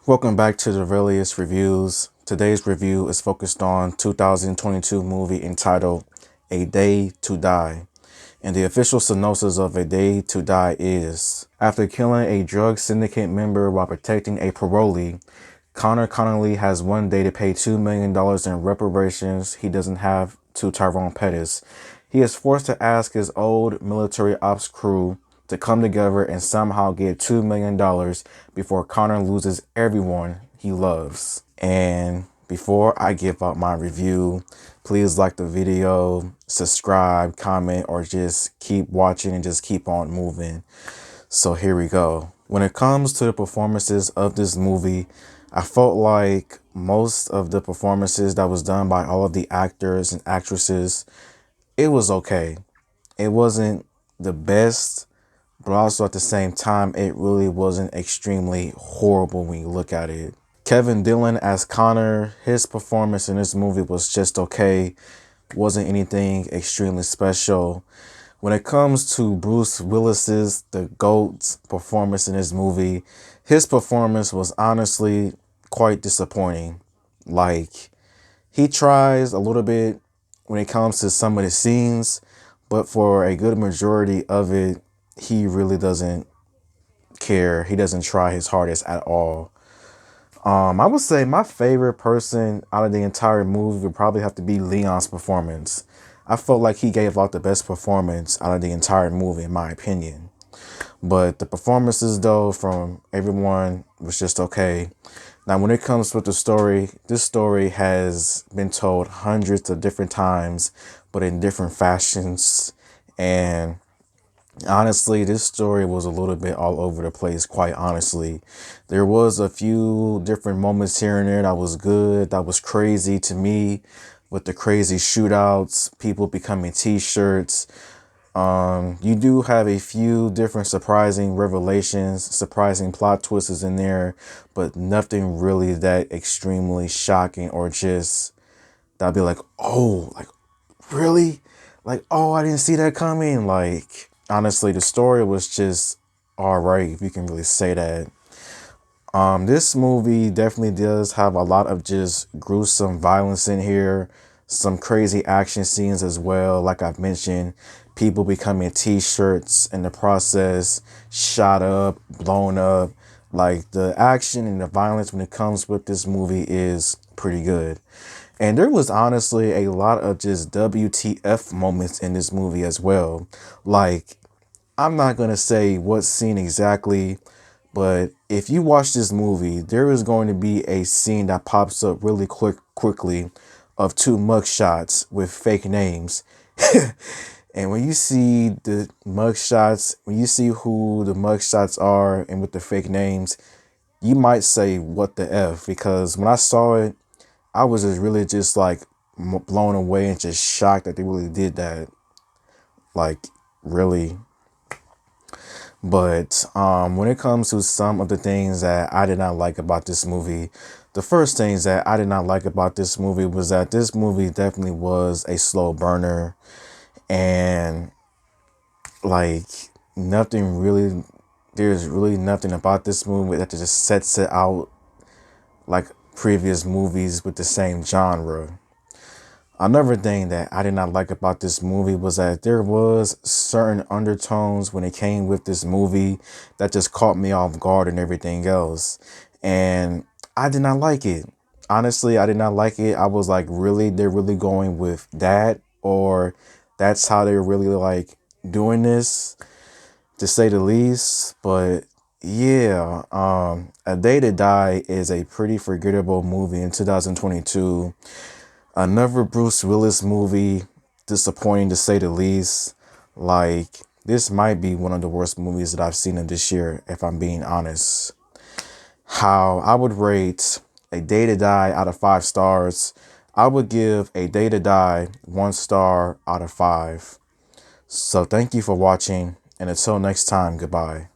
Welcome back to the Relius Reviews. Today's review is focused on 2022 movie entitled A Day to Die. And the official synopsis of A Day to Die is: after killing a drug syndicate member while protecting a parolee, Connor Connolly has one day to pay $2 million in reparations he doesn't have to Tyrone Pettis. He is forced to ask his old military ops crew to come together and somehow get $2 million before Connor loses everyone he loves. And before I give out my review, please like the video, subscribe, comment, or just keep watching and just keep on moving. So here we go. When it comes to the performances of this movie, I felt like most of the performances that was done by all of the actors and actresses, it was okay. It wasn't the best, but also at the same time, it really wasn't extremely horrible when you look at it. Kevin Dillon as Connor, his performance in this movie was just okay. Wasn't anything extremely special. When it comes to Bruce Willis's, the GOAT's performance in this movie, his performance was honestly quite disappointing. Like, he tries a little bit when it comes to some of the scenes, but for a good majority of it, he really doesn't care. He doesn't try his hardest at all. I would say my favorite person out of the entire movie would probably have to be Leon's performance. I felt like he gave out the best performance out of the entire movie, in my opinion. But the performances, though, from everyone was just okay. Now, when it comes with the story, this story has been told hundreds of different times, but in different fashions. And honestly, this story was a little bit all over the place, quite honestly. There was a few different moments here and there that was good, that was crazy to me, with the crazy shootouts, people becoming t-shirts. You do have a few different surprising revelations, surprising plot twists in there, but nothing really that extremely shocking or just that'd be like, oh, like, really? Like, oh, I didn't see that coming. Like, honestly, the story was just all right, if you can really say that. This movie definitely does have a lot of just gruesome violence in here, some crazy action scenes as well. Like I've mentioned, people becoming t-shirts in the process, shot up, blown up. Like, the action and the violence when it comes with this movie is pretty good. And there was honestly a lot of just WTF moments in this movie as well. Like, I'm not going to say what scene exactly, but if you watch this movie, there is going to be a scene that pops up really quickly of two mugshots with fake names. And when you see the mugshots, when you see who the mugshots are and with the fake names, you might say, what the F? Because when I saw it, I was just really just like blown away and just shocked that they really did that. Like, really. But when it comes to some of the things that I did not like about this movie, the first things that I did not like about this movie was that this movie definitely was a slow burner. And like, nothing really, there's really nothing about this movie that just sets it out like previous movies with the same genre. Another thing that I did not like about this movie was that there was certain undertones when it came with this movie that just caught me off guard and everything else. And I did not like it. Honestly, I did not like it. I was like, really? They're really going with that? Or that's how they're really like doing this, to say the least. But yeah, A Day to Die is a pretty forgettable movie in 2022. Another Bruce Willis movie, disappointing to say the least. Like, this might be one of the worst movies that I've seen of this year, if I'm being honest. How I would rate A Day to Die out of 5 stars, I would give A Day to Die 1 star out of 5. So thank you for watching, and until next time, goodbye.